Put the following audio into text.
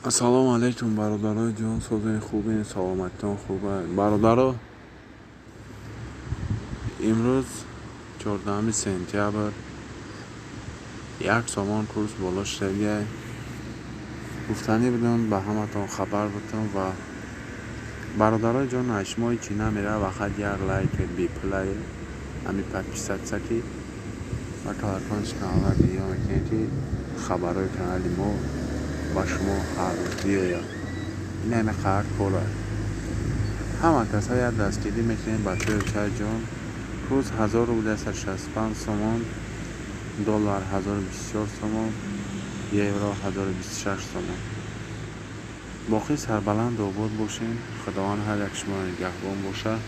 ассалому алайкум бародарои ҷон, созаи хубе, саломатитон хубе? Бародаро, имрӯз 14 сентябр, як сомон курс боло шудагия. гуфтанӣ будам ба ҳаматон хабар будам ва бародарои ҷон, ашмои чӣ намера вақат як лайк биплай ами подписатся ки ва колокольчик канала биё мекунед ки хабарои канали мо ба шумо ҳар рӯз биёяд. ин анақар кора ҳама каса як дастгирӣ мекунем ба тӯи чай ҷон. курс 1265 сомон, доллар 1024 сомон, евро 1026 сомон. боқӣ сарбаланду обод бошем. худованд ҳар як шумо нигаҳбон бошад.